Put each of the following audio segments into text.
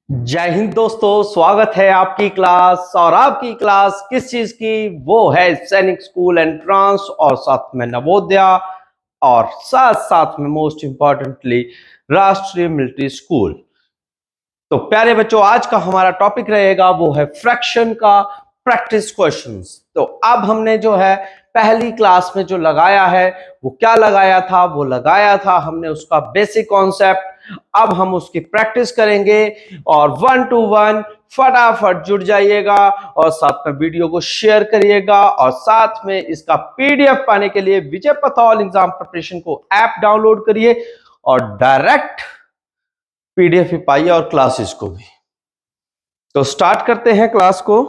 जय हिंद दोस्तों, स्वागत है आपकी क्लास। और आपकी क्लास किस चीज की? वो है सैनिक स्कूल एंट्रांस और साथ में नवोदया और साथ साथ में मोस्ट इंपॉर्टेंटली राष्ट्रीय मिलिट्री स्कूल। तो प्यारे बच्चों, आज का हमारा टॉपिक रहेगा वो है फ्रैक्शन का प्रैक्टिस क्वेश्चंस। तो अब हमने जो है पहली क्लास में जो लगाया है वो क्या लगाया था? वो लगाया था हमने उसका बेसिक कॉन्सेप्ट। अब हम उसकी प्रैक्टिस करेंगे और 1 to 1 फटाफट जुड़ जाइएगा और साथ में वीडियो को शेयर करिएगा। और साथ में इसका पीडीएफ पाने के लिए विजय पथौल एग्जाम प्रिपरेशन को ऐप डाउनलोड करिए और डायरेक्ट पीडीएफ ही पाइए और क्लासेस को भी। तो स्टार्ट करते हैं क्लास को।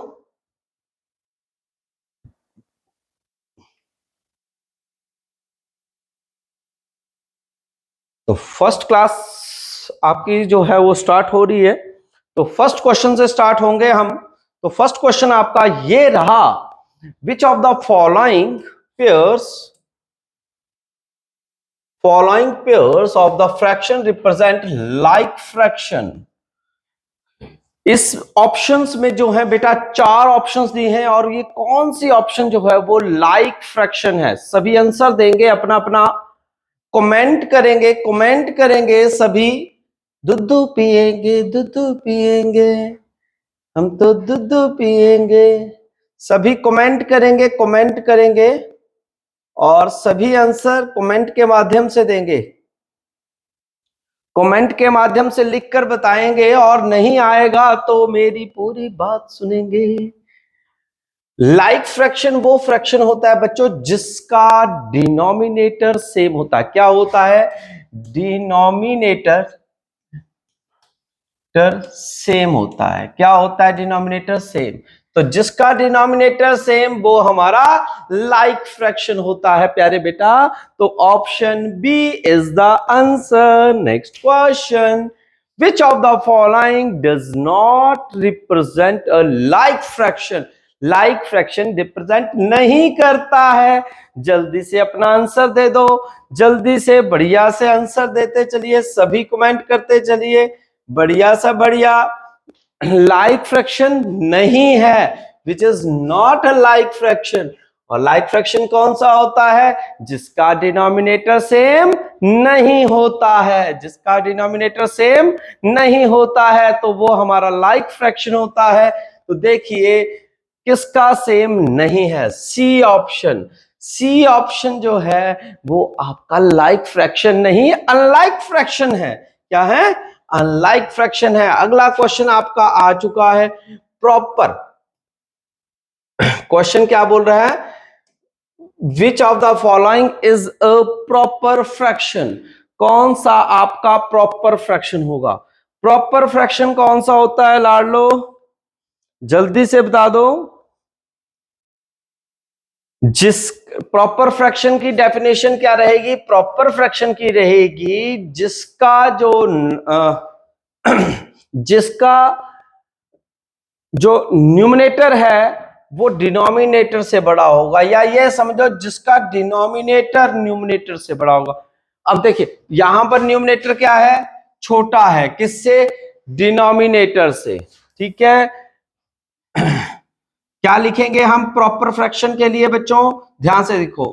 तो फर्स्ट क्लास आपकी जो है वो स्टार्ट हो रही है। तो फर्स्ट क्वेश्चन से स्टार्ट होंगे हम। तो फर्स्ट क्वेश्चन आपका ये रहा, विच of the following pairs of the fraction represent like fraction. इस ऑप्शंस में जो है बेटा 4 ऑप्शंस दिए हैं और ये कौन सी ऑप्शन जो है वो लाइक फ्रैक्शन है? सभी आंसर देंगे, अपना अपना कमेंट करेंगे सभी। दूध पिएंगे, हम तो दूध पिएंगे। सभी कमेंट करेंगे और सभी आंसर कमेंट के माध्यम से देंगे। कमेंट के माध्यम से लिखकर बताएंगे और नहीं आएगा तो मेरी पूरी बात सुनेंगे। लाइक फ्रैक्शन वो फ्रैक्शन होता है बच्चों जिसका डिनोमिनेटर सेम होता है। क्या होता है? डिनोमिनेटर सेम होता है। क्या होता है? Denominator same. तो जिसका डिनोमिनेटर सेम वो हमारा लाइक फ्रैक्शन होता है प्यारे बेटा। तो option B is the answer. Next question, which of the following does not represent a like fraction? Like fraction represent नहीं करता है। जल्दी से अपना आंसर दे दो, जल्दी से बढ़िया से आंसर देते चलिए, सभी कमेंट करते चलिए, बढ़िया सा बढ़िया। लाइक फ्रैक्शन नहीं है, which is not a like fraction. और लाइक फ्रैक्शन कौन सा होता है? जिसका डिनोमिनेटर सेम नहीं होता है। जिसका डिनोमिनेटर सेम नहीं होता है तो वो हमारा लाइक फ्रैक्शन होता है। तो देखिए किसका सेम नहीं है? सी ऑप्शन। सी ऑप्शन जो है वो आपका लाइक फ्रैक्शन नहीं, अनलाइक फ्रैक्शन है। क्या है? अनलाइक फ्रैक्शन है। अगला क्वेश्चन आपका आ चुका है प्रॉपर। क्वेश्चन क्या बोल रहा है? Which of the following is a proper fraction? कौन सा आपका प्रॉपर फ्रैक्शन होगा? प्रॉपर फ्रैक्शन कौन सा होता है लाडलो? जल्दी से बता दो। जिस प्रॉपर फ्रैक्शन की डेफिनेशन क्या रहेगी? प्रॉपर फ्रैक्शन की रहेगी जिसका जो जिसका जो न्यूमरेटर है वो डिनोमिनेटर से बड़ा होगा, या ये समझो जिसका डिनोमिनेटर न्यूमरेटर से बड़ा होगा। अब देखिए यहां पर न्यूमरेटर क्या है? छोटा है। किससे? डिनोमिनेटर से। ठीक है। क्या लिखेंगे हम प्रॉपर फ्रैक्शन के लिए बच्चों? ध्यान से देखो,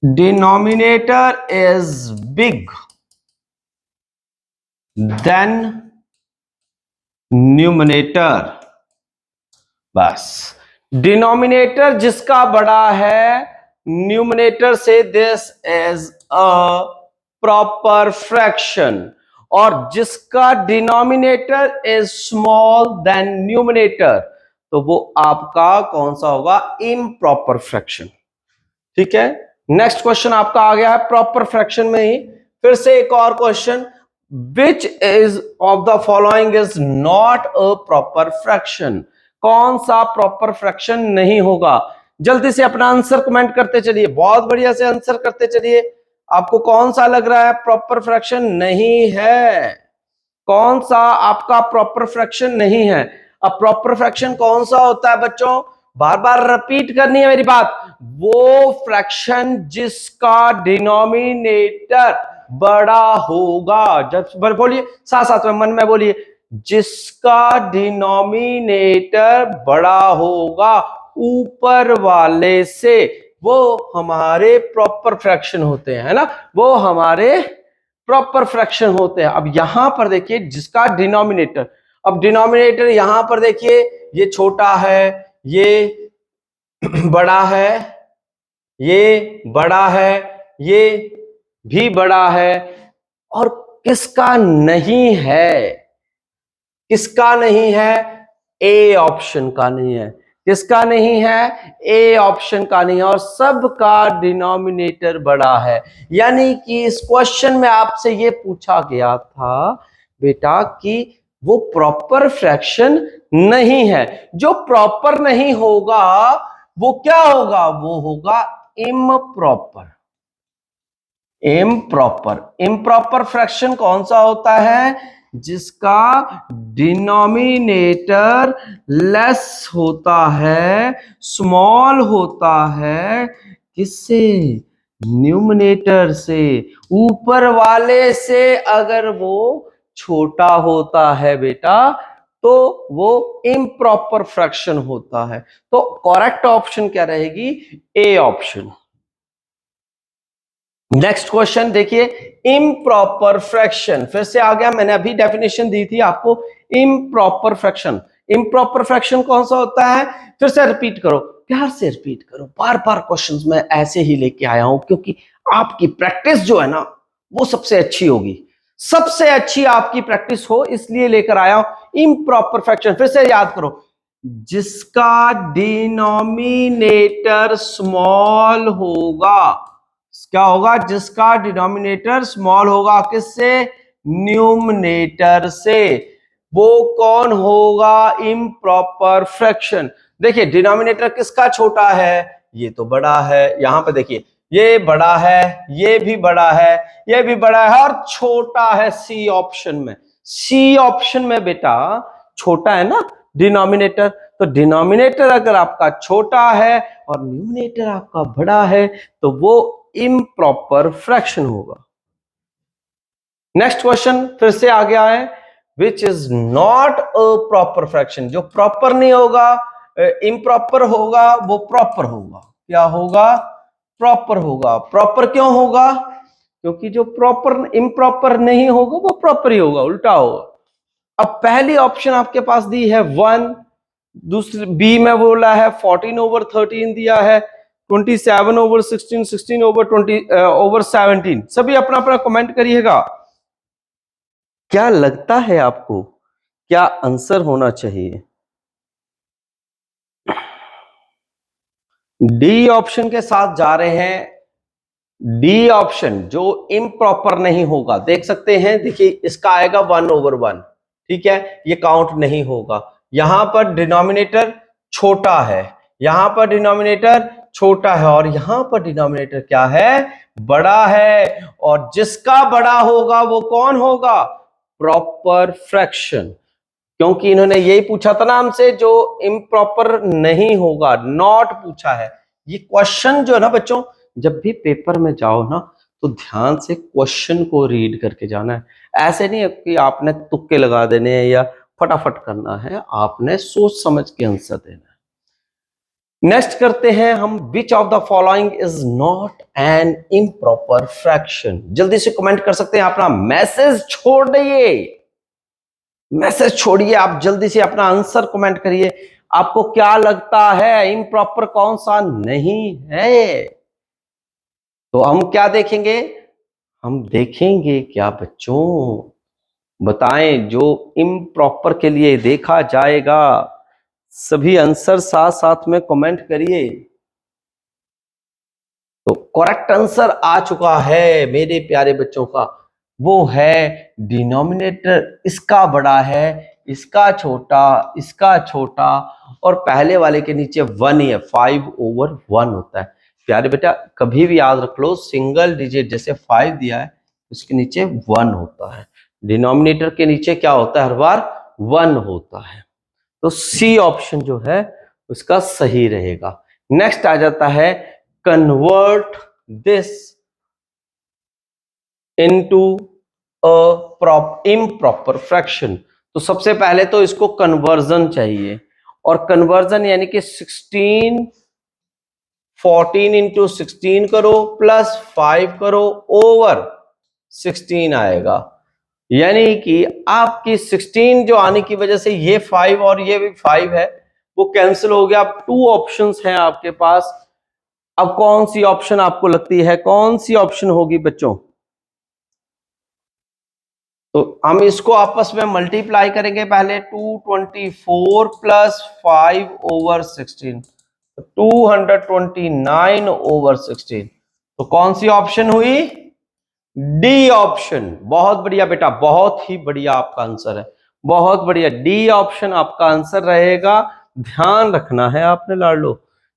denominator is big than numerator. बस, डिनोमिनेटर जिसका बड़ा है न्यूमरेटर से, this is a proper fraction. और जिसका denominator is small than numerator तो वो आपका कौन सा होगा? Improper fraction. ठीक है। नेक्स्ट क्वेश्चन आपका आ गया है प्रॉपर फ्रैक्शन में ही। फिर से एक और question, which is of the following is not a proper fraction? कौन सा प्रॉपर फ्रैक्शन नहीं होगा? जल्दी से अपना आंसर कमेंट करते चलिए, बहुत बढ़िया से आंसर करते चलिए। आपको कौन सा लग रहा है प्रॉपर फ्रैक्शन नहीं है? कौन सा आपका प्रॉपर फ्रैक्शन नहीं है? अब प्रॉपर फ्रैक्शन कौन सा होता है बच्चों? बार बार रिपीट करनी है मेरी बात। वो फ्रैक्शन जिसका डिनोमिनेटर बड़ा होगा। जब बोलिए साथ साथ में, मन में बोलिए, जिसका डिनोमिनेटर बड़ा होगा ऊपर वाले से, वो हमारे प्रॉपर फ्रैक्शन होते हैं, है ना, वो हमारे प्रॉपर फ्रैक्शन होते हैं। अब यहां पर देखिए जिसका डिनोमिनेटर, अब डिनोमिनेटर यहां पर देखिए ये छोटा है, ये बड़ा है, ये बड़ा है, ये भी बड़ा है, और किसका नहीं है, किसका नहीं है, ए ऑप्शन का नहीं है, किसका नहीं है, ए ऑप्शन का नहीं है, और सबका डिनोमिनेटर बड़ा है। यानी कि इस क्वेश्चन में आपसे ये पूछा गया था बेटा कि वो प्रॉपर फ्रैक्शन नहीं है। जो प्रॉपर नहीं होगा वो क्या होगा, वो होगा इम्प्रॉपर। इम्प्रॉपर, इम्प्रॉपर फ्रैक्शन कौन सा होता है, जिसका डिनोमिनेटर लेस होता है, स्मॉल होता है, किससे, न्यूमरेटर से, ऊपर वाले से अगर वो छोटा होता है बेटा तो वो इम्प्रॉपर फ्रैक्शन होता है। तो करेक्ट ऑप्शन क्या रहेगी, ए ऑप्शन। नेक्स्ट क्वेश्चन देखिए, इम्प्रॉपर फ्रैक्शन, फिर से आ गया, मैंने अभी डेफिनेशन दी थी आपको, इम्प्रॉपर फ्रैक्शन। इम्प्रॉपर फ्रैक्शन कौन सा होता है, फिर से रिपीट करो, प्यार से रिपीट करो, बार बार क्वेश्चंस मैं ऐसे ही लेके आया हूं क्योंकि आपकी प्रैक्टिस जो है ना वो सबसे अच्छी होगी, सबसे अच्छी आपकी प्रैक्टिस हो इसलिए लेकर आया हूं इम्प्रॉपर फ्रैक्शन। फिर से याद करो, जिसका डिनोमिनेटर स्मॉल होगा, क्या होगा, जिसका डिनोमिनेटर स्मॉल होगा, किससे, न्यूमरेटर से, वो कौन होगा, इम्प्रॉपर फ्रैक्शन। देखिए डिनोमिनेटर किसका छोटा है, ये तो बड़ा है, यहां पे देखिए ये बड़ा है, ये भी बड़ा है, ये भी बड़ा है, और छोटा है सी ऑप्शन में। सी ऑप्शन में बेटा छोटा है ना डिनोमिनेटर, तो डिनोमिनेटर अगर आपका छोटा है और न्यूमरेटर आपका बड़ा है तो वो इम्प्रॉपर फ्रैक्शन होगा। नेक्स्ट क्वेश्चन फिर से आ गया है, which is not a proper fraction, जो प्रॉपर नहीं होगा, इम्प्रॉपर होगा, वो प्रॉपर होगा, क्या होगा, प्रॉपर होगा। प्रॉपर क्यों होगा, क्योंकि जो प्रॉपर इम्प्रॉपर नहीं होगा वो प्रॉपर ही होगा, उल्टा होगा। अब पहली ऑप्शन आपके पास दी है 1, दूसरी बी में बोला है 14/13 दिया है, 27/16, 16/20/17। सभी अपना अपना कमेंट करिएगा, क्या लगता है आपको क्या आंसर होना चाहिए। डी ऑप्शन के साथ जा रहे हैं, डी ऑप्शन जो इम्प्रॉपर नहीं होगा, देख सकते हैं, देखिए इसका आएगा 1/1, ठीक है, ये काउंट नहीं होगा। यहां पर डिनोमिनेटर छोटा है, यहां पर डिनोमिनेटर छोटा है, और यहां पर डिनोमिनेटर क्या है, बड़ा है, और जिसका बड़ा होगा वो कौन होगा, प्रॉपर फ्रैक्शन। क्योंकि इन्होंने यही पूछा था ना हमसे, जो इम्प्रॉपर नहीं होगा, नॉट पूछा है। ये क्वेश्चन जो है ना बच्चों, जब भी पेपर में जाओ ना तो ध्यान से क्वेश्चन को रीड करके जाना है। ऐसे नहीं है कि आपने तुक्के लगा देने हैं या फटाफट करना है, आपने सोच समझ के आंसर देना है। नेक्स्ट करते हैं हम, विच of the following is not an improper fraction. जल्दी से कमेंट कर सकते हैं, अपना मैसेज छोड़ दिए, मैसेज छोड़िए, आप जल्दी से अपना आंसर कमेंट करिए, आपको क्या लगता है इम्प्रॉपर कौन सा नहीं है। तो हम क्या देखेंगे, हम देखेंगे क्या बच्चों, बताएं जो इम्प्रॉपर के लिए देखा जाएगा। सभी आंसर साथ साथ में कमेंट करिए। तो करेक्ट आंसर आ चुका है मेरे प्यारे बच्चों का, वो है डिनोमिनेटर इसका बड़ा है, इसका छोटा, इसका छोटा, और पहले वाले के नीचे 1 ही है, 5/1 होता है। प्यारे बेटा कभी भी याद रख लो, सिंगल डिजिट जैसे 5 दिया है उसके नीचे 1 होता है, डिनोमिनेटर के नीचे क्या होता है, हर बार 1 होता है। तो सी ऑप्शन जो है उसका सही रहेगा। नेक्स्ट आ जाता है, convert this into improper fraction. तो सबसे पहले तो इसको कन्वर्जन चाहिए, और कन्वर्जन यानी कि 14 इंटू 16 करो प्लस 5 करो ओवर 16 आएगा, यानी कि आपकी 16 जो आने की वजह से ये 5 और ये भी 5 है वो कैंसिल हो गया। अब 2 ऑप्शंस हैं आपके पास। अब कौन सी ऑप्शन आपको लगती है, कौन सी ऑप्शन होगी बच्चों? तो हम इसको आपस में मल्टीप्लाई करेंगे पहले। 224 प्लस 5 ओवर 16, 229 ओवर 16। तो कौन सी ऑप्शन हुई? D option. बहुत बढ़िया बेटा, बहुत ही बढ़िया आपका आंसर है, बहुत बढ़िया। डी ऑप्शन आपका आंसर रहेगा, ध्यान रखना है आपने लाडलो।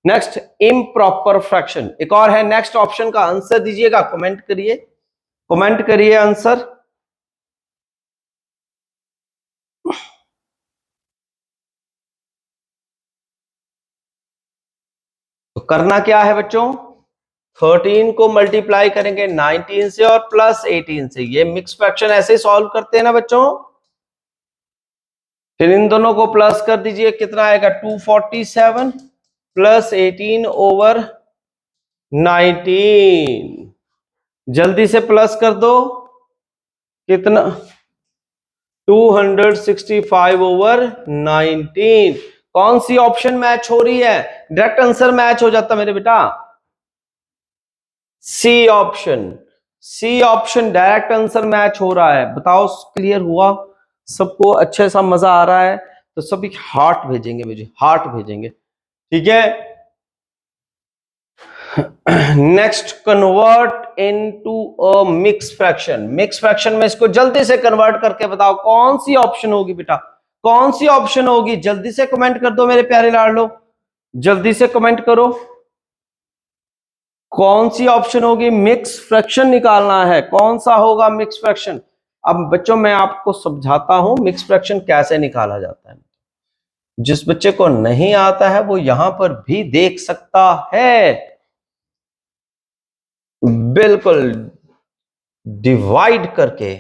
नेक्स्ट इम्प्रॉपर फ्रैक्शन, एक और है। नेक्स्ट ऑप्शन का आंसर दीजिएगा, कमेंट करिए, कमेंट करिए आंसर। तो करना क्या है बच्चों? 13 को मल्टीप्लाई करेंगे 19 से और प्लस 18 से। ये मिक्स फ्रैक्शन ऐसे ही सॉल्व करते हैं ना बच्चों। फिर इन दोनों को प्लस कर दीजिए, कितना आएगा? 247 प्लस 18 ओवर 19। जल्दी से प्लस कर दो, कितना? 265 ओवर 19। कौन सी ऑप्शन मैच हो रही है? डायरेक्ट आंसर मैच हो जाता मेरे बेटा, C option. C option direct answer match हो रहा है। बताओ क्लियर हुआ सबको? अच्छे सा मजा आ रहा है तो सभी हार्ट भेजेंगे मुझे, हार्ट भेजेंगे, ठीक है। Next, convert into a mix fraction. Mix fraction में इसको जल्दी से कन्वर्ट करके बताओ कौन सी ऑप्शन होगी बेटा, कौन सी ऑप्शन होगी? जल्दी से कमेंट कर दो मेरे प्यारे लाडलो, जल्दी से कमेंट करो, कौन सी ऑप्शन होगी? मिक्स फ्रैक्शन निकालना है, कौन सा होगा मिक्स फ्रैक्शन? अब बच्चों मैं आपको समझाता हूं मिक्स फ्रैक्शन कैसे निकाला जाता है। जिस बच्चे को नहीं आता है वो यहां पर भी देख सकता है। बिल्कुल, डिवाइड करके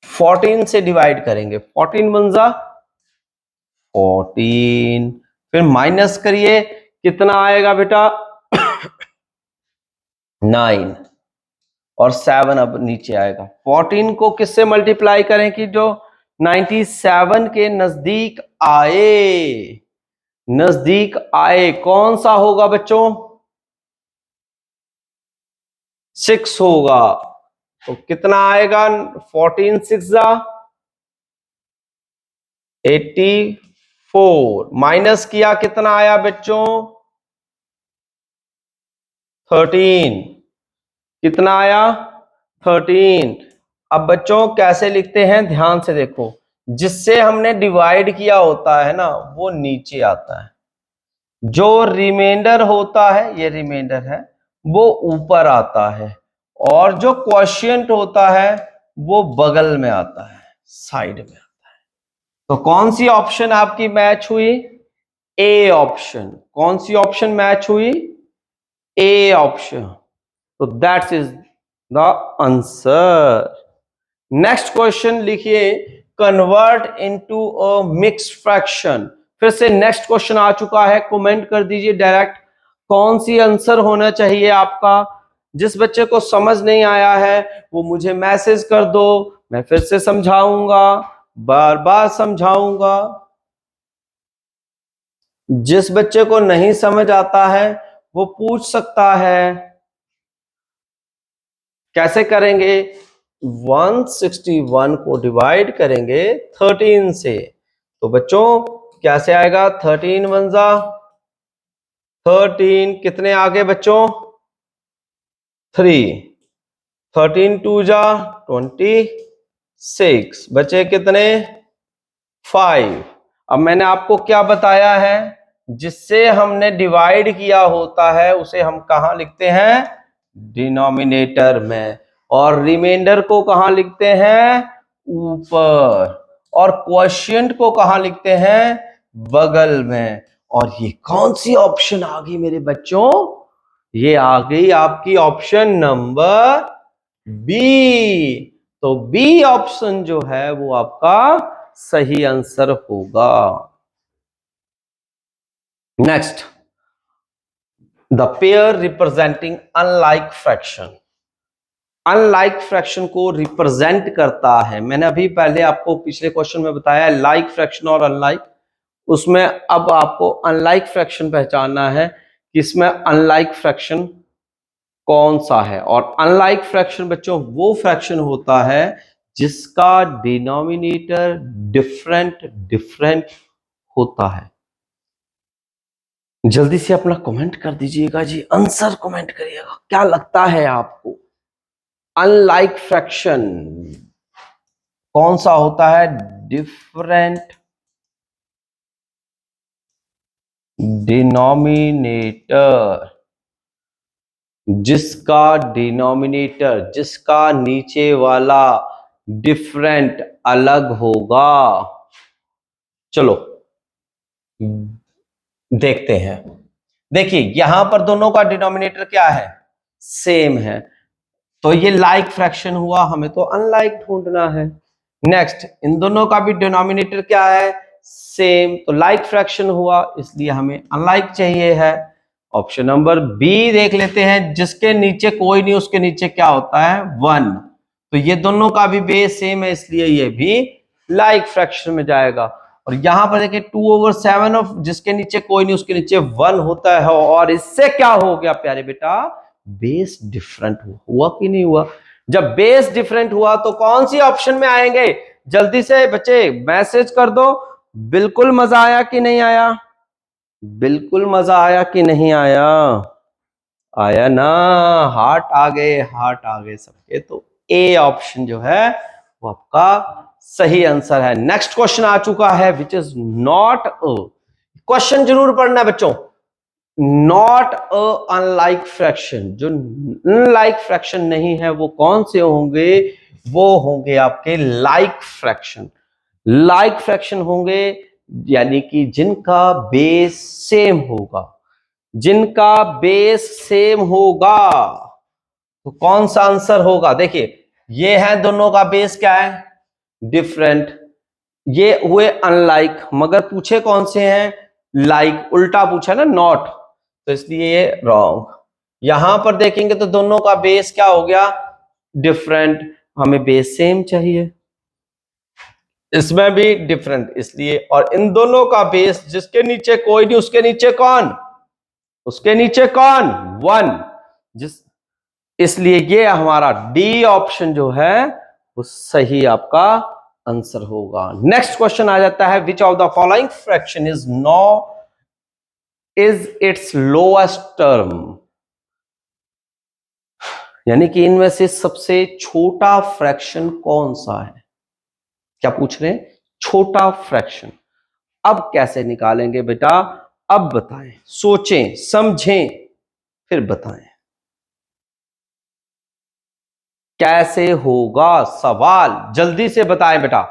14 से डिवाइड करेंगे। 14 बनजा 14, फिर माइनस करिए, कितना आएगा बेटा? 9 और 7 अब नीचे आएगा। 14 को किससे मल्टीप्लाई करें कि जो 97 के नजदीक आए, नजदीक आए? कौन सा होगा बच्चों? 6 होगा। तो कितना आएगा? 14 6 84, माइनस किया कितना आया बच्चों? 13। कितना आया? 13। अब बच्चों कैसे लिखते हैं, ध्यान से देखो। जिससे हमने डिवाइड किया होता है ना वो नीचे आता है, जो रिमाइंडर होता है, ये रिमाइंडर है, वो ऊपर आता है, और जो क्वोशिएंट होता है वो बगल में आता है, साइड में आता है। तो कौन सी ऑप्शन आपकी मैच हुई? A option. कौन सी ऑप्शन मैच हुई? A option. तो that is the answer. Next question लिखिए, convert into a mix fraction. फिर से नेक्स्ट क्वेश्चन आ चुका है, कमेंट कर दीजिए डायरेक्ट कौन सी आंसर होना चाहिए आपका। जिस बच्चे को समझ नहीं आया है वो मुझे मैसेज कर दो, मैं फिर से समझाऊंगा, बार बार समझाऊंगा। जिस बच्चे को नहीं समझ आता है वो पूछ सकता है। कैसे करेंगे? 161 को डिवाइड करेंगे 13 से, तो बच्चों कैसे आएगा? 13 1 13, कितने आगे बच्चों? 3, 13 2 26, बचे कितने? 5। अब मैंने आपको क्या बताया है, जिससे हमने डिवाइड किया होता है उसे हम कहां लिखते हैं? डिनोमिनेटर में। और रिमाइंडर को कहां लिखते हैं? ऊपर। और क्वोशिएंट को कहां लिखते हैं? बगल में। और ये कौन सी ऑप्शन आ गई मेरे बच्चों? ये आ गई आपकी ऑप्शन नंबर बी। तो बी ऑप्शन जो है वो आपका सही आंसर होगा। Next, the pair representing unlike fraction. Unlike fraction को रिप्रेजेंट करता है, मैंने अभी पहले आपको पिछले क्वेश्चन में बताया लाइक फ्रैक्शन और अनलाइक, उसमें अब आपको अनलाइक फ्रैक्शन पहचानना है कि इसमें अनलाइक फ्रैक्शन कौन सा है। और अनलाइक फ्रैक्शन बच्चों वो फ्रैक्शन होता है जिसका डिनोमिनेटर डिफरेंट डिफरेंट होता है। जल्दी से अपना कमेंट कर दीजिएगा जी, आंसर कमेंट करिएगा, क्या लगता है आपको अनलाइक फ्रैक्शन कौन सा होता है? डिफरेंट डिनोमिनेटर, जिसका डिनोमिनेटर, जिसका नीचे वाला डिफरेंट अलग होगा। चलो देखते हैं। देखिए यहां पर दोनों का डिनोमिनेटर क्या है? सेम है, तो ये लाइक फ्रैक्शन हुआ, हमें तो अनलाइक ढूंढना है। नेक्स्ट, इन दोनों का भी डिनोमिनेटर क्या है? सेम, तो लाइक फ्रैक्शन हुआ, इसलिए हमें अनलाइक चाहिए है। ऑप्शन नंबर बी देख लेते हैं, जिसके नीचे कोई नहीं उसके नीचे क्या होता है? 1। तो ये दोनों का भी बेस सेम है, इसलिए ये भी लाइक फ्रैक्शन में जाएगा। और यहां पर देखिए 2/7 ऑफ, जिसके नीचे कोई नहीं उसके नीचे 1 होता है, और इससे क्या हो गया प्यारे बेटा? बेस डिफरेंट हुआ कि नहीं हुआ? जब बेस डिफरेंट हुआ तो कौन सी ऑप्शन में आएंगे? जल्दी से बच्चे मैसेज कर दो। बिल्कुल मजा आया कि नहीं आया? बिल्कुल मजा आया कि नहीं आया? आया ना? हार्ट आ गए सबके। तो ए ऑप्शन जो है वो आपका सही आंसर है। नेक्स्ट क्वेश्चन आ चुका है, which is not a, question जरूर पढ़ना है बच्चों, नॉट अ अनलाइक फ्रैक्शन। जो अनलाइक फ्रैक्शन नहीं है वो कौन से होंगे? वो होंगे आपके लाइक फ्रैक्शन। लाइक फ्रैक्शन होंगे यानी कि जिनका बेस सेम होगा, जिनका बेस सेम होगा। तो कौन सा आंसर होगा? देखिए ये है, दोनों का बेस क्या है? डिफरेंट। ये हुए अनलाइक, मगर पूछे कौन से हैं? लाइक। उल्टा पूछा ना, नॉट, तो इसलिए ये रॉन्ग। यहां पर देखेंगे तो दोनों का बेस क्या हो गया? डिफरेंट। हमें बेस सेम चाहिए, इसमें भी डिफरेंट, इसलिए। और इन दोनों का बेस जिसके नीचे कोई नहीं उसके नीचे कौन? उसके नीचे कौन? 1। जिस, इसलिए ये हमारा डी ऑप्शन जो है वो सही आपका आंसर होगा। नेक्स्ट क्वेश्चन आ जाता है, which of the following fraction is no is its lowest term. यानी कि इनमें से सबसे छोटा फ्रैक्शन कौन सा है? क्या पूछ रहे हैं? छोटा फ्रैक्शन। अब कैसे निकालेंगे बेटा? अब बताएं, सोचें समझें फिर बताएं कैसे होगा सवाल, जल्दी से बताएं बेटा।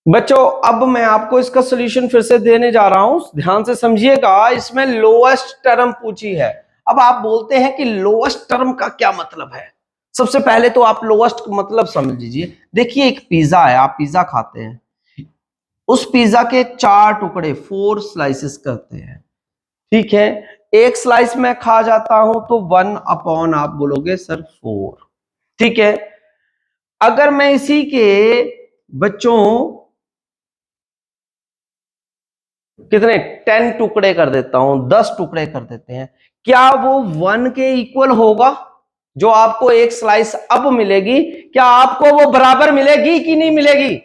बच्चों अब मैं आपको इसका सॉल्यूशन फिर से देने जा रहा हूं, ध्यान से समझिएगा। इसमें लोएस्ट टर्म पूछी है। अब आप बोलते हैं कि लोएस्ट टर्म का क्या मतलब है? सबसे पहले तो आप लोएस्ट मतलब समझ लीजिए। देखिए एक पिज्जा है, आप पिज्जा खाते हैं, उस पिज्जा के 4 टुकड़े, 4 स्लाइसेस करते हैं, ठीक है। एक स्लाइस में खा जाता हूं तो 1/, आप बोलोगे सर 4, ठीक है। अगर मैं इसी के बच्चों कितने 10 टुकड़े कर देता हूं, 10 टुकड़े कर देते हैं, क्या वो 1 के इक्वल होगा? जो आपको एक स्लाइस अब मिलेगी, क्या आपको वो बराबर मिलेगी कि नहीं मिलेगी?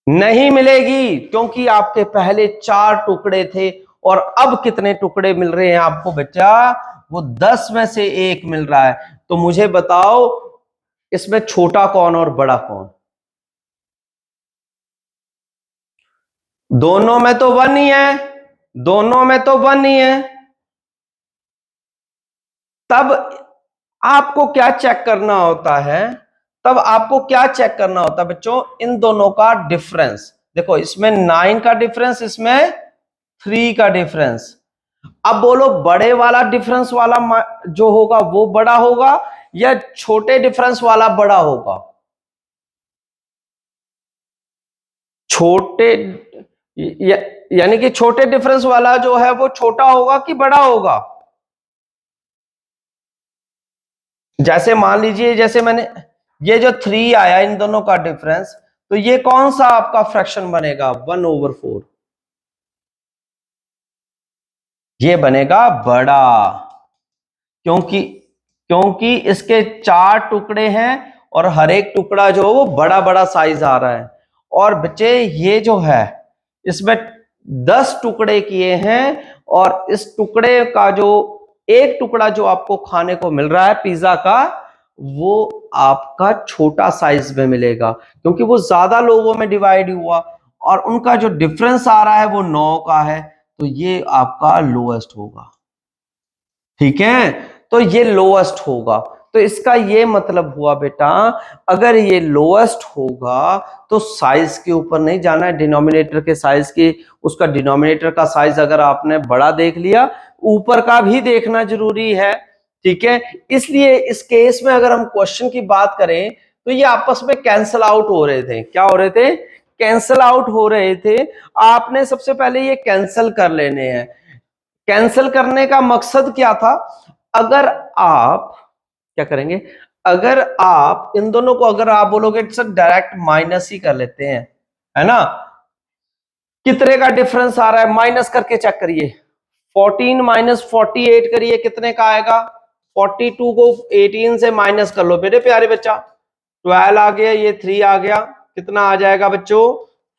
नहीं मिलेगी, क्योंकि आपके पहले 4 टुकड़े थे और अब कितने टुकड़े मिल रहे हैं आपको बच्चा? वो 10 में से 1 मिल रहा है। तो मुझे बताओ इसमें छोटा कौन और बड़ा कौन? दोनों में तो 1 ही है, दोनों में तो 1 ही है। तब आपको क्या चेक करना होता है, तब आपको क्या चेक करना होता है बच्चों, इन दोनों का डिफरेंस। देखो इसमें 9 का डिफरेंस, इसमें 3 का डिफरेंस। अब बोलो बड़े वाला डिफरेंस वाला जो होगा वो बड़ा होगा या छोटे डिफरेंस वाला बड़ा होगा? छोटे या, यानी कि छोटे डिफरेंस वाला जो है वो छोटा होगा कि बड़ा होगा? जैसे मान लीजिए, जैसे मैंने ये जो 3 आया इन दोनों का डिफरेंस, तो ये कौन सा आपका फ्रैक्शन बनेगा? 1/4। ये बनेगा बड़ा, क्योंकि क्योंकि इसके 4 टुकड़े हैं और हर एक टुकड़ा जो है वो बड़ा बड़ा साइज आ रहा है। और बच्चे ये जो है इसमें 10 टुकड़े किए हैं, और इस टुकड़े का जो एक टुकड़ा जो आपको खाने को मिल रहा है पिज्जा का, वो आपका छोटा साइज में मिलेगा, क्योंकि वो ज्यादा लोगों में डिवाइड हुआ और उनका जो डिफरेंस आ रहा है वो 9 का है, तो ये आपका लोएस्ट होगा। ठीक है, तो ये लोएस्ट होगा। तो इसका ये मतलब हुआ बेटा, अगर ये लोएस्ट होगा तो साइज के ऊपर नहीं जाना है, डिनोमिनेटर के साइज की, उसका डिनोमिनेटर का साइज अगर आपने बड़ा देख लिया, ऊपर का भी देखना जरूरी है। ठीक है, इसलिए इस केस में अगर हम क्वेश्चन की बात करें तो ये आपस में कैंसल आउट हो रहे थे। क्या हो रहे थे? कैंसल आउट हो रहे थे। आपने सबसे पहले ये कैंसल कर लेने हैं। कैंसिल करने का मकसद क्या था? अगर आप क्या करेंगे, अगर आप इन दोनों को, अगर आप बोलोगे सर डायरेक्ट माइनस ही कर लेते हैं, है ना, कितने का डिफरेंस आ रहा है माइनस करके चेक करिए। 14 माइनस 48 करिए, कितने का आएगा? 42 को 18 से माइनस कर लो मेरे प्यारे बच्चा, 12 आ गया, ये 3 आ गया, कितना आ जाएगा बच्चों?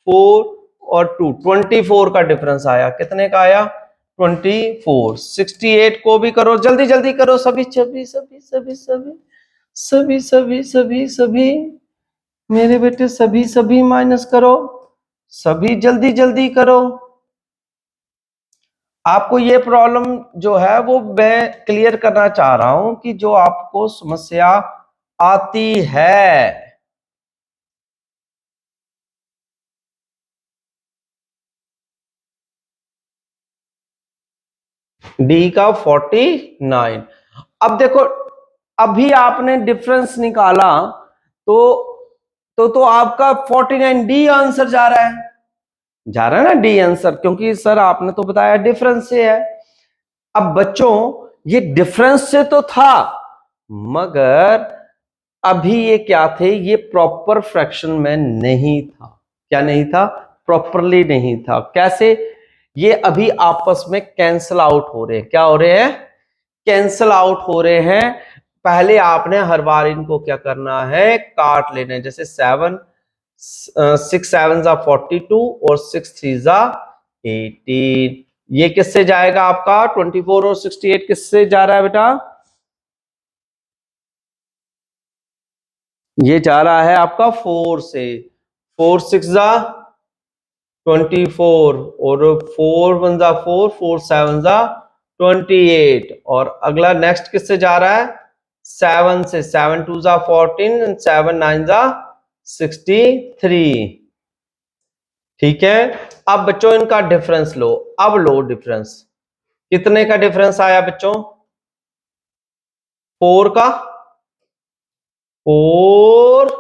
4 और 2, 24 का डिफरेंस आया। कितने का आया? 24। 68 को भी करो, जल्दी जल्दी करो, सभी सभी सभी सभी सभी सभी सभी सभी सभी मेरे बेटे, सभी सभी माइनस करो, सभी जल्दी जल्दी करो। आपको ये प्रॉब्लम जो है वो मैं क्लियर करना चाह रहा हूं कि जो आपको समस्या आती है। डी का 49। अब देखो, अभी आपने डिफरेंस निकाला तो आपका 49 डी आंसर जा रहा है, जा रहा है ना डी आंसर, क्योंकि सर आपने तो बताया डिफरेंस से है। अब बच्चों ये डिफरेंस से तो था, मगर अभी ये क्या थे, ये प्रॉपर फ्रैक्शन में नहीं था। क्या नहीं था? प्रॉपरली नहीं था। कैसे? ये अभी आपस में कैंसल आउट हो रहे हैं। क्या हो रहे हैं? कैंसल आउट हो रहे हैं। पहले आपने हर बार इनको क्या करना है, काट लेना है। जैसे 7 6 7 जा 42 और 6 3 जा 18। ये किससे जाएगा आपका? 24 और 68 किससे जा रहा है बेटा? ये जा रहा है आपका 4 से। 4 6 जा 24 और 4 1 जा 4, 4 7 जा 28। और अगला नेक्स्ट किससे जा रहा है? 7 से। 7 2 जा 14 एंड 7 9 जा 63। ठीक है, अब बच्चों इनका डिफरेंस लो। अब लो डिफरेंस, कितने का डिफरेंस आया बच्चों? 4 का। 4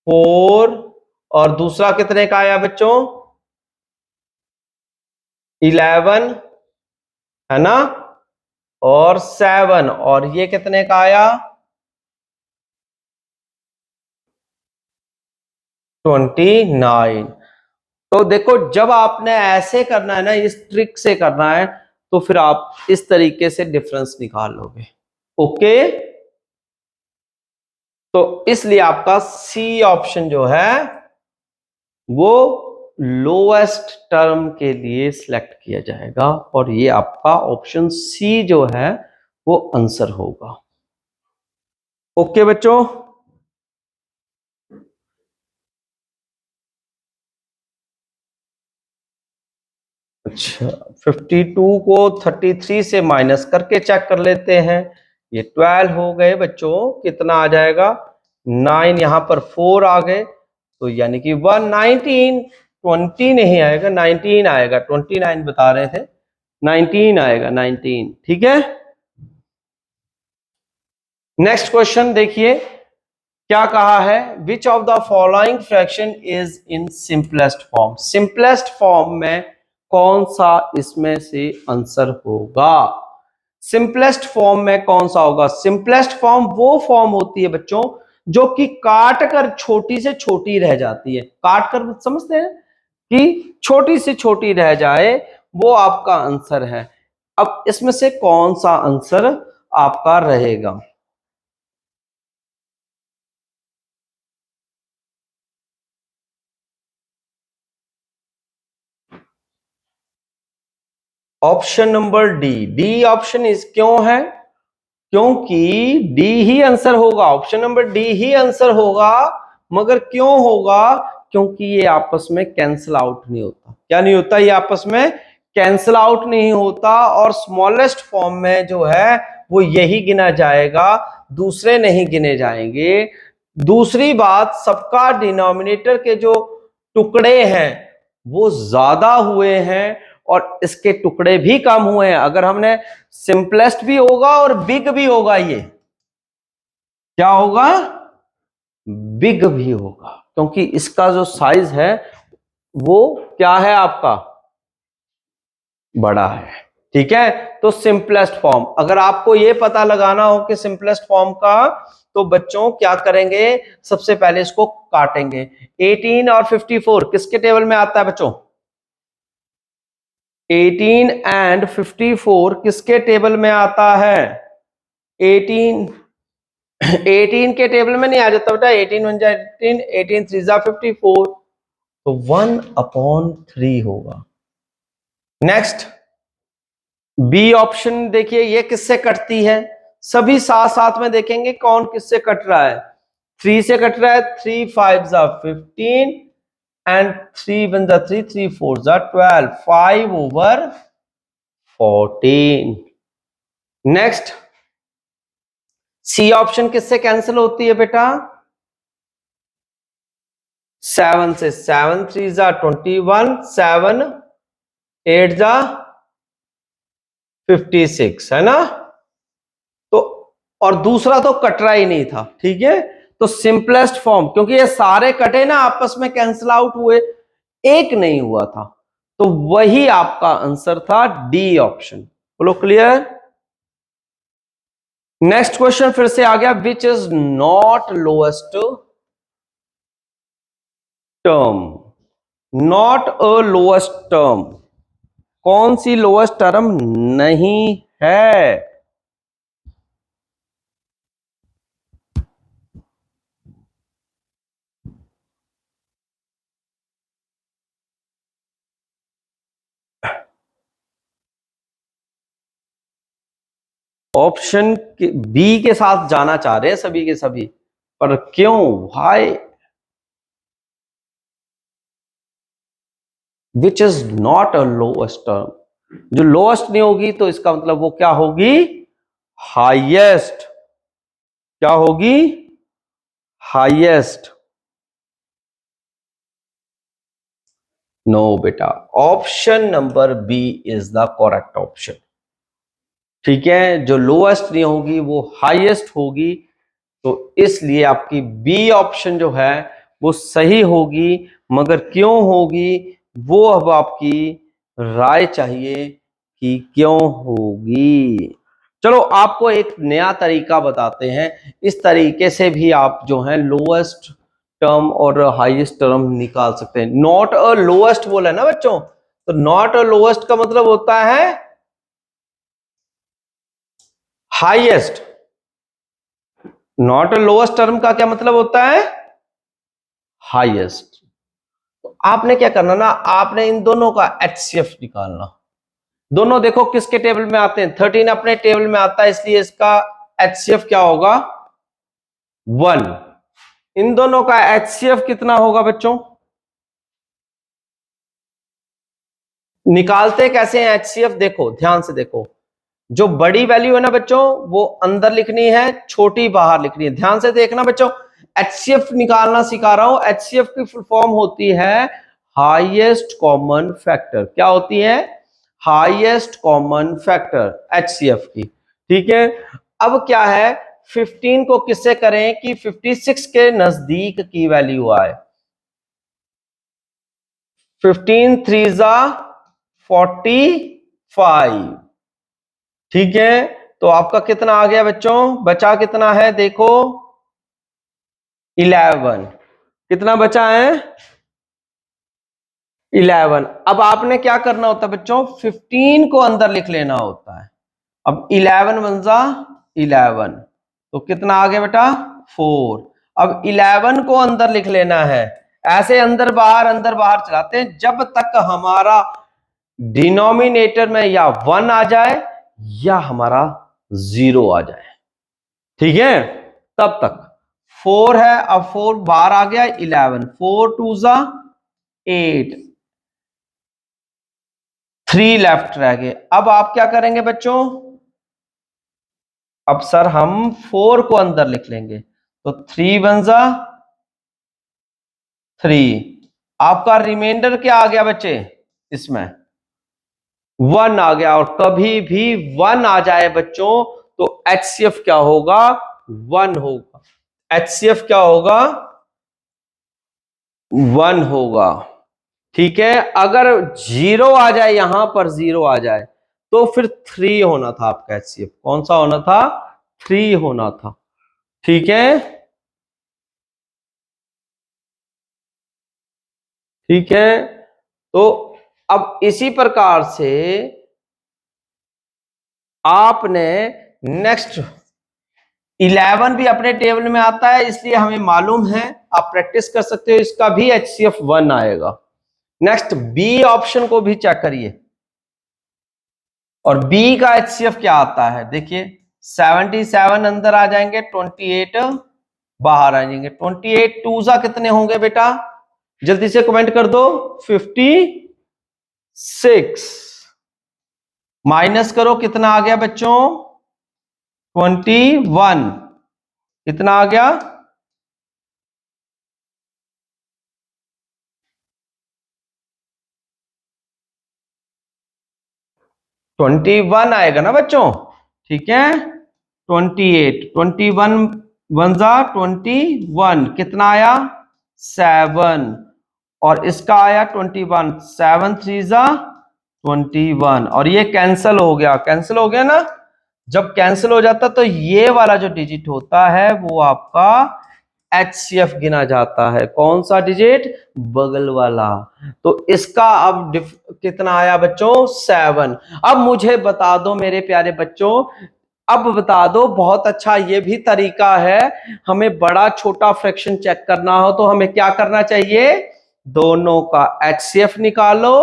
4 और दूसरा कितने का आया बच्चों? 11, है ना, और 7, और ये कितने का आया? 29। तो देखो, जब आपने ऐसे करना है ना, इस ट्रिक से करना है, तो फिर आप इस तरीके से डिफरेंस निकाल लोगे। ओके, तो इसलिए आपका सी ऑप्शन जो है वो लोएस्ट टर्म के लिए सिलेक्ट किया जाएगा, और ये आपका ऑप्शन सी जो है वो आंसर होगा। ओके बच्चों, अच्छा 52 को 33 से माइनस करके चेक कर लेते हैं। ये 12 हो गए बच्चों, कितना आ जाएगा 9, यहां पर 4 आ गए, तो यानी कि 119, 20 नहीं आएगा 19 आएगा, 29 बता रहे थे, 19 आएगा 19, ठीक है। नेक्स्ट क्वेश्चन देखिए क्या कहा है, which of the following fraction is in simplest form, simplest form में कौन सा इसमें से आंसर होगा, सिंपलेस्ट फॉर्म में कौन सा होगा। सिंपलेस्ट फॉर्म वो फॉर्म होती है बच्चों जो कि काट कर छोटी से छोटी रह जाती है, काट कर समझते हैं कि छोटी से छोटी रह जाए, वो आपका आंसर है। अब इसमें से कौन सा आंसर आपका रहेगा। Option number D, D option इस क्यों है, क्योंकि डी ही आंसर होगा, ऑप्शन नंबर डी ही आंसर होगा, मगर क्यों होगा, क्योंकि ये आपस में कैंसिल आउट नहीं होता। क्या नहीं होता, ये आपस में कैंसिल आउट नहीं होता, और स्मॉलेस्ट फॉर्म में जो है वो यही गिना जाएगा, दूसरे नहीं गिने जाएंगे। दूसरी बात, सबका डिनोमिनेटर के जो टुकड़े हैं वो ज्यादा हुए हैं और इसके टुकड़े भी कम हुए हैं। अगर हमने सिंपलेस्ट भी होगा और बिग भी होगा, ये क्या होगा, बिग भी होगा, क्योंकि इसका जो साइज है वो क्या है आपका, बड़ा है, ठीक है। तो सिंपलेस्ट फॉर्म, अगर आपको ये पता लगाना हो कि सिंपलेस्ट फॉर्म का, तो बच्चों क्या करेंगे, सबसे पहले इसको काटेंगे। 18 और 54 किसके टेबल में आता है बच्चों, 18 एंड 54 किसके टेबल में आता है, 18 18 के टेबल में नहीं आ जाता बेटा, 18 1 जा 18, 18 3 जा 54, तो 1/3 होगा। नेक्स्ट बी ऑप्शन देखिए, ये किससे कटती है, सभी साथ साथ में देखेंगे कौन किससे कट रहा है। 3 से कट रहा है, 3 5 जा 15 एंड 3 1 जा 3, 3 4 जा 12, 5/14। नेक्स्ट सी ऑप्शन किससे कैंसिल होती है बेटा, 7 से, 7 3 जा 21, 7 8 जा 56, है ना। तो और दूसरा तो कटरा ही नहीं था, ठीक है। तो सिंपलेस्ट फॉर्म, क्योंकि ये सारे कटे ना आपस में कैंसिल आउट हुए, एक नहीं हुआ था, तो वही आपका आंसर था डी ऑप्शन। बोलो क्लियर। नेक्स्ट क्वेश्चन फिर से आ गया, which is not lowest term, not a lowest term, कौन सी लोएस्ट टर्म नहीं है। ऑप्शन बी के साथ जाना चाह रहे हैं सभी के सभी, पर क्यों भाई, which is not a lowest term, जो लोएस्ट नहीं होगी तो इसका मतलब वो क्या होगी, हाईएस्ट, क्या होगी, हाईएस्ट। नो बेटा, option number B is the correct option, ठीक है। जो लोएस्ट नहीं होगी वो हाईएस्ट होगी, तो इसलिए आपकी बी ऑप्शन जो है वो सही होगी, मगर क्यों होगी वो अब आपकी राय चाहिए कि क्यों होगी। चलो आपको एक नया तरीका बताते हैं, इस तरीके से भी आप जो है लोएस्ट टर्म और हाईएस्ट टर्म निकाल सकते हैं। नॉट अ लोएस्ट बोला है ना बच्चों, तो नॉट अ लोएस्ट का मतलब होता है highest, not a lowest term का क्या मतलब होता है, हाईएस्ट। तो आपने क्या करना ना, आपने इन दोनों का एचसीएफ निकालना। दोनों देखो किसके टेबल में आते हैं, 13 अपने टेबल में आता है, इसलिए इसका एचसीएफ क्या होगा, 1। इन दोनों का एचसीएफ कितना होगा बच्चों, निकालते कैसे हैं एचसीएफ, देखो ध्यान से देखो, जो बड़ी वैल्यू है ना बच्चों वो अंदर लिखनी है, छोटी बाहर लिखनी है। ध्यान से देखना बच्चों, एचसीएफ निकालना सिखा रहा हूं। एचसीएफ की फुल फॉर्म होती है हाईएस्ट कॉमन फैक्टर। क्या होती है? हाईएस्ट कॉमन फैक्टर एचसीएफ की। ठीक है, अब क्या है, 15 को किससे करें कि 56 के नजदीक की वैल्यू आए। 15 3 जा 45। ठीक है, तो आपका कितना आ गया बच्चों? बचा कितना है देखो, 11। कितना बचा है? 11। अब आपने क्या करना होता है बच्चों, 15 को अंदर लिख लेना होता है। अब 11 वन जा 11, तो कितना आ गया बेटा? 4। अब 11 को अंदर लिख लेना है। ऐसे अंदर बाहर चलाते हैं जब तक हमारा डिनोमिनेटर में या 1 आ जाए या हमारा 0 आ जाए। ठीक है, तब तक 4 है, अब 4 बाहर आ गया, 11, 4 2 जा 8, 3 लेफ्ट रह गए। अब आप क्या करेंगे बच्चों? अब सर हम 4 को अंदर लिख लेंगे, तो 3 वन जा 3। आपका रिमाइंडर क्या आ गया बच्चे? इसमें 1 आ गया। और कभी भी 1 आ जाए बच्चों तो एचसीएफ क्या होगा? 1 होगा। एचसीएफ क्या होगा? 1 होगा। ठीक है, अगर 0 आ जाए, यहां पर 0 आ जाए तो फिर 3 होना था आपका एचसीएफ। कौन सा होना था? 3 होना था। ठीक है, ठीक है, तो अब इसी प्रकार से आपने नेक्स्ट 11 भी अपने टेबल में आता है, इसलिए हमें मालूम है, आप प्रैक्टिस कर सकते हो, इसका भी एचसीएफ 1 आएगा। नेक्स्ट बी ऑप्शन को भी चेक करिए, और बी का एचसीएफ क्या आता है देखिए। 77 अंदर आ जाएंगे, 28 बाहर आ जाएंगे। 28 टू जा कितने होंगे बेटा? जल्दी से कमेंट कर दो। 56 माइनस करो, कितना आ गया बच्चों? 21। कितना आ गया? 21 आएगा ना बच्चों? ठीक है, 28, 21 वन जा 21, कितना आया? 7। और इसका आया 21, 7 3 जा 21, और ये कैंसिल हो गया। कैंसिल हो गया ना? जब कैंसिल हो जाता तो ये वाला जो डिजिट होता है वो आपका एचसीएफ गिना जाता है। कौन सा डिजिट? बगल वाला। तो इसका अब कितना आया बच्चों? 7। अब मुझे बता दो मेरे प्यारे बच्चों, अब बता दो, बहुत अच्छा ये भी तरीका है। हमें बड़ा छोटा फ्रैक्शन चेक करना हो तो हमें क्या करना चाहिए? दोनों का एचसीएफ निकालो,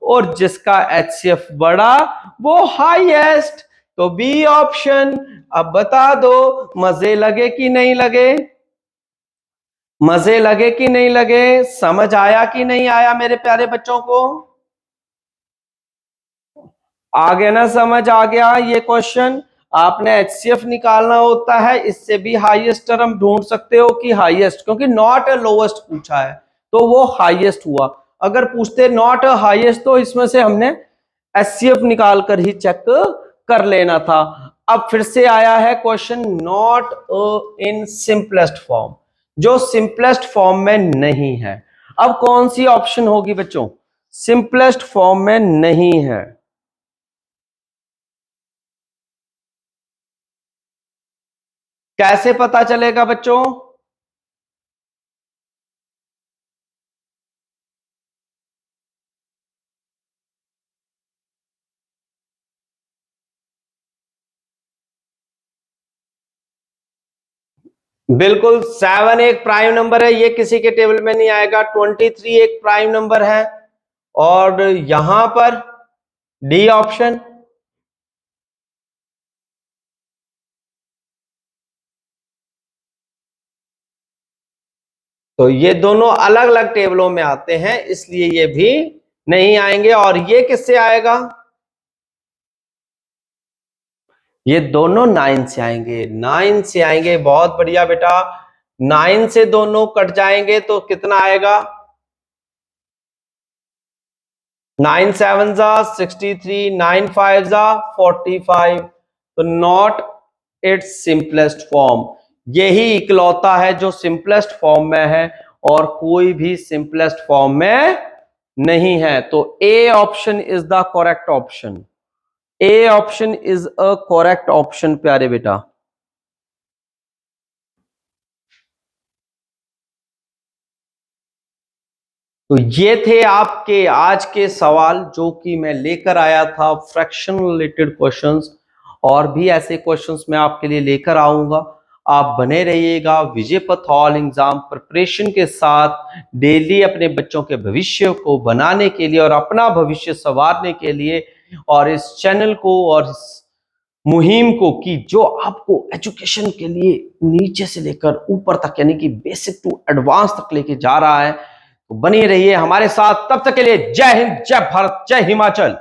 और जिसका एचसीएफ बड़ा वो हाईएस्ट। तो बी ऑप्शन। अब बता दो, मजे लगे कि नहीं लगे? मजे लगे कि नहीं लगे? समझ आया कि नहीं आया मेरे प्यारे बच्चों को? आ गया ना? समझ आ गया ये क्वेश्चन? आपने एचसीएफ निकालना होता है, इससे भी हाईएस्ट टर्म ढूंढ सकते हो कि हाईएस्ट, क्योंकि नॉट लोएस्ट पूछा है तो वो हाईएस्ट हुआ। अगर पूछते नॉट हाईएस्ट तो इसमें से हमने एचसीएफ निकाल कर ही चेक कर लेना था। अब फिर से आया है question not in simplest form, जो सिंपलेस्ट फॉर्म में नहीं है। अब कौन सी ऑप्शन होगी बच्चों? सिंपलेस्ट फॉर्म में नहीं है। कैसे पता चलेगा बच्चों? बिल्कुल, 7 एक प्राइम नंबर है, ये किसी के टेबल में नहीं आएगा। 23 एक प्राइम नंबर है, और यहां पर डी ऑप्शन। तो ये दोनों अलग अलग टेबलों में आते हैं, इसलिए ये भी नहीं आएंगे। और ये किससे आएगा? ये दोनों 9 से आएंगे, 9 से आएंगे, बहुत बढ़िया बेटा। 9 से दोनों कट जाएंगे तो कितना आएगा? 9 7 जा 63, 9 5 जा 45। तो नॉट इट्स सिंपलेस्ट फॉर्म। यही इकलौता है जो सिंपलेस्ट फॉर्म में है, और कोई भी सिंपलेस्ट फॉर्म में नहीं है। तो A option is the correct option. A option is a correct option प्यारे बेटा। तो ये थे आपके आज के सवाल जो कि मैं लेकर आया था, फ्रैक्शन रिलेटेड क्वेश्चंस। और भी ऐसे क्वेश्चंस मैं आपके लिए लेकर आऊंगा। आप बने रहिएगा विजय पथ ऑल एग्जाम प्रिपरेशन के साथ, डेली अपने बच्चों के भविष्य को बनाने के लिए और अपना भविष्य संवारने के लिए। और इस चैनल को और इस मुहिम को कि जो आपको एजुकेशन के लिए नीचे से लेकर ऊपर तक यानी कि बेसिक टू एडवांस तक लेके जा रहा है, तो बने रहिए हमारे साथ। तब तक के लिए जय हिंद, जय भारत, जय हिमाचल।